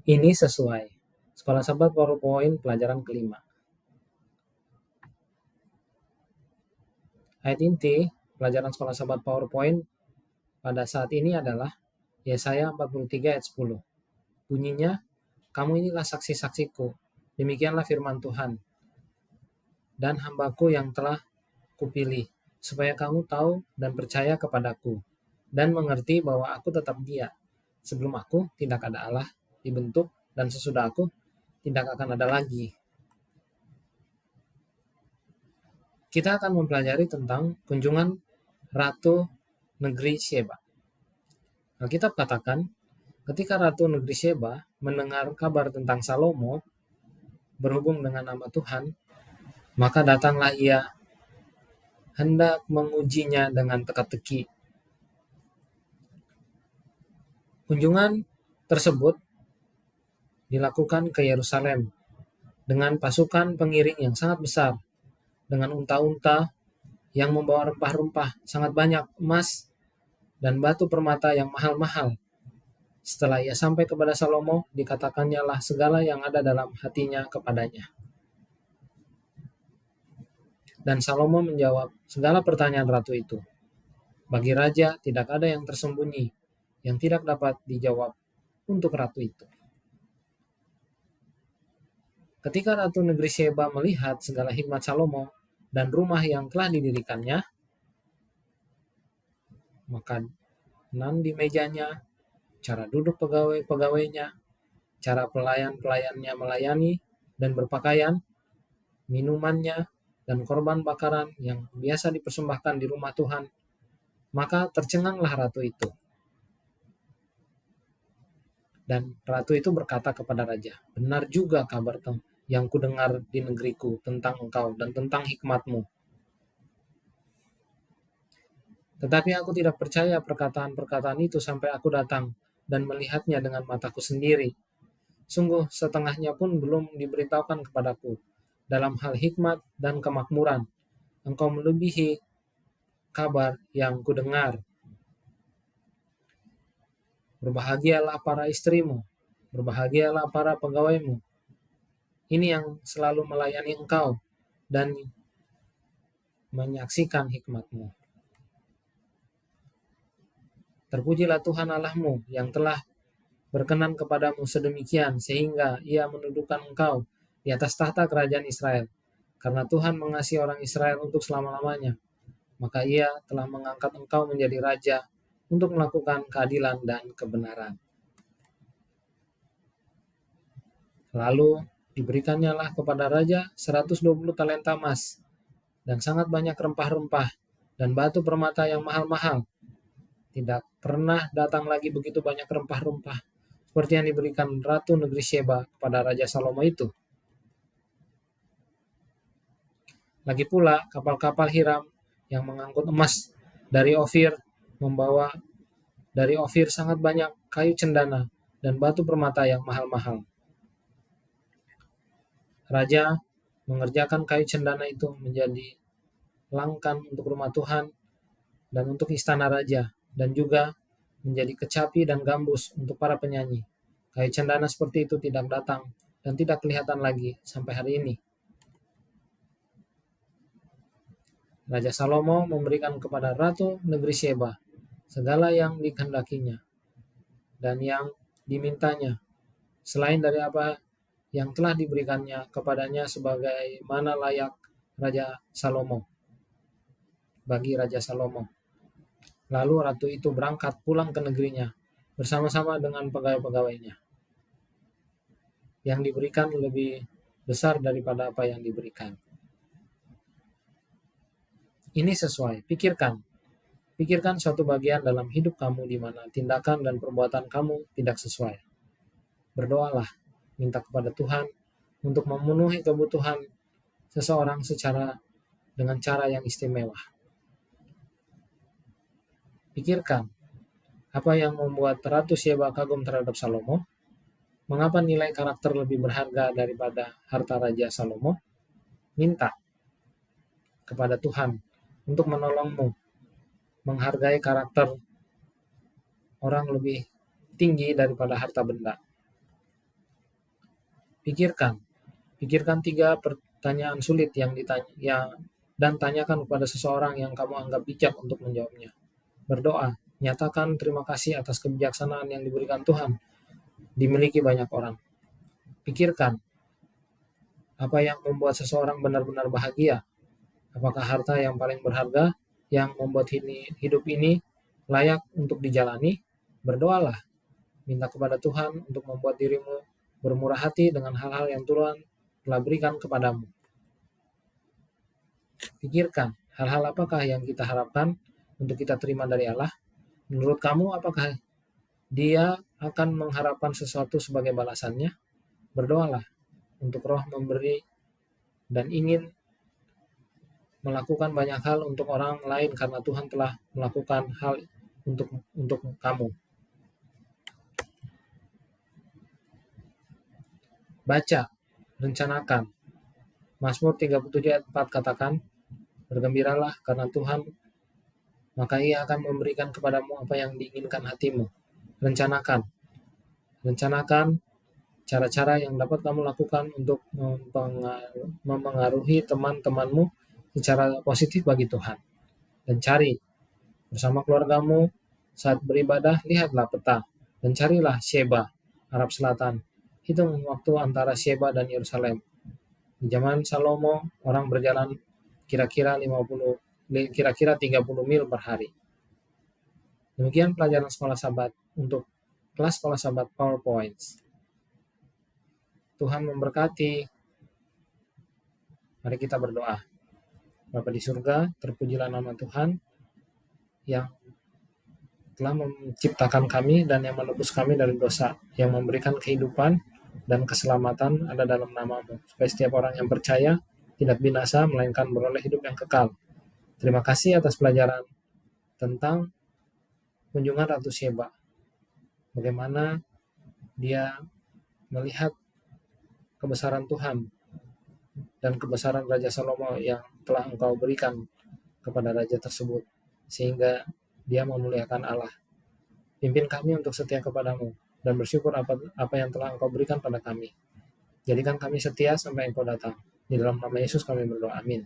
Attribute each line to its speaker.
Speaker 1: Ini sesuai. Sekolah Sahabat PowerPoint pelajaran kelima. Ayat inti pelajaran Sekolah Sahabat PowerPoint pada saat ini adalah Yesaya 43 ayat 10. Bunyinya, kamu inilah saksi-saksiku, demikianlah firman Tuhan, dan hambaku yang telah kupilih, supaya kamu tahu dan percaya kepadaku, dan mengerti bahwa aku tetap Dia. Sebelum aku tidak ada Allah dibentuk, dan sesudah aku tidak akan ada lagi. Kita akan mempelajari tentang kunjungan Ratu Negeri Sheba. Alkitab katakan, ketika Ratu Negeri Sheba mendengar kabar tentang Salomo berhubung dengan nama Tuhan, maka datanglah ia hendak mengujinya dengan teka-teki. Kunjungan tersebut dilakukan ke Yerusalem dengan pasukan pengiring yang sangat besar, dengan unta-unta yang membawa rempah-rempah sangat banyak, emas dan batu permata yang mahal-mahal. Setelah ia sampai kepada Salomo, dikatakannya lah segala yang ada dalam hatinya kepadanya. Dan Salomo menjawab segala pertanyaan ratu itu. Bagi raja tidak ada yang tersembunyi, yang tidak dapat dijawab untuk ratu itu. Ketika Ratu Negeri Sheba melihat segala hikmat Salomo dan rumah yang telah didirikannya, makanan di mejanya, cara duduk pegawai-pegawainya, cara pelayan-pelayannya melayani dan berpakaian, minumannya, dan korban bakaran yang biasa dipersembahkan di rumah Tuhan, maka tercenganglah ratu itu. Dan ratu itu berkata kepada raja, benar juga kabar yang kudengar di negeriku tentang engkau dan tentang hikmatmu. Tetapi aku tidak percaya perkataan-perkataan itu sampai aku datang dan melihatnya dengan mataku sendiri. Sungguh setengahnya pun belum diberitahukan kepadaku. Dalam hal hikmat dan kemakmuran, engkau melebihi kabar yang kudengar. Berbahagialah para istrimu, berbahagialah para pegawaimu. Ini yang selalu melayani engkau dan menyaksikan hikmatmu. Terpujilah Tuhan Allahmu yang telah berkenan kepadamu sedemikian sehingga ia menundukkan engkau di atas tahta kerajaan Israel. Karena Tuhan mengasihi orang Israel untuk selama-lamanya, maka ia telah mengangkat engkau menjadi raja untuk melakukan keadilan dan kebenaran. Lalu diberikannya lah kepada raja 120 talenta emas dan sangat banyak rempah-rempah dan batu permata yang mahal-mahal. Tidak pernah datang lagi begitu banyak rempah-rempah seperti yang diberikan Ratu Negeri Sheba kepada Raja Salomo itu. Lagi pula kapal-kapal Hiram yang mengangkut emas dari Ofir membawa dari Ofir sangat banyak kayu cendana dan batu permata yang mahal-mahal. Raja mengerjakan kayu cendana itu menjadi langkan untuk rumah Tuhan dan untuk istana raja, dan juga menjadi kecapi dan gambus untuk para penyanyi. Kayu cendana seperti itu tidak datang dan tidak kelihatan lagi sampai hari ini. Raja Salomo memberikan kepada Ratu Negeri Sheba segala yang dikehendakinya dan yang dimintanya, selain dari apa yang telah diberikannya kepadanya sebagaimana layak Raja Salomo. Bagi Raja Salomo. Lalu ratu itu berangkat pulang ke negerinya bersama-sama dengan pegawai-pegawainya. Yang diberikan lebih besar daripada apa yang diberikan. Ini sesuai. Pikirkan suatu bagian dalam hidup kamu di mana tindakan dan perbuatan kamu tidak sesuai. Berdoalah, minta kepada Tuhan untuk memenuhi kebutuhan seseorang dengan cara yang istimewa. Pikirkan, apa yang membuat Ratu Sheba kagum terhadap Salomo? Mengapa nilai karakter lebih berharga daripada harta Raja Salomo? Minta kepada Tuhan untuk menolongmu menghargai karakter orang lebih tinggi daripada harta benda. Pikirkan 3 pertanyaan sulit yang ditanya dan tanyakan kepada seseorang yang kamu anggap bijak untuk menjawabnya. Berdoa, nyatakan terima kasih atas kebijaksanaan yang diberikan Tuhan, dimiliki banyak orang. Pikirkan, apa yang membuat seseorang benar-benar bahagia? Apakah harta yang paling berharga yang membuat hidup ini layak untuk dijalani? Berdoalah, minta kepada Tuhan untuk membuat dirimu bermurah hati dengan hal-hal yang Tuhan telah berikan kepadamu. Pikirkan, hal-hal apakah yang kita harapkan untuk kita terima dari Allah? Menurut kamu, apakah Dia akan mengharapkan sesuatu sebagai balasannya? Berdoalah untuk Roh memberi dan ingin melakukan banyak hal untuk orang lain karena Tuhan telah melakukan hal untuk kamu. Baca, rencanakan. Mazmur 37 ayat 4 katakan, bergembiralah karena Tuhan, maka Ia akan memberikan kepadamu apa yang diinginkan hatimu. Rencanakan cara-cara yang dapat kamu lakukan untuk mempengaruhi teman-temanmu secara positif bagi Tuhan. Dan cari bersama keluargamu saat beribadah, lihatlah peta dan carilah Sheba, Arab Selatan. Hitung waktu antara Sheba dan Yerusalem. Di zaman Salomo, orang berjalan kira-kira 30 mil per hari. Demikian pelajaran sekolah Sabat untuk kelas sekolah Sabat PowerPoint. Tuhan memberkati. Mari kita berdoa. Bapa di surga, terpujilah nama Tuhan yang telah menciptakan kami dan yang menebus kami dari dosa, yang memberikan kehidupan dan keselamatan ada dalam nama-Mu, supaya setiap orang yang percaya tidak binasa, melainkan beroleh hidup yang kekal. Terima kasih atas pelajaran tentang kunjungan Ratu Sheba. Bagaimana dia melihat kebesaran Tuhan dan kebesaran Raja Salomo yang telah Engkau berikan kepada raja tersebut, sehingga dia memuliakan Allah. Pimpin kami untuk setia kepadamu dan bersyukur apa yang telah Engkau berikan pada kami. Jadikan kami setia sampai Engkau datang. Di dalam nama Yesus kami berdoa. Amin.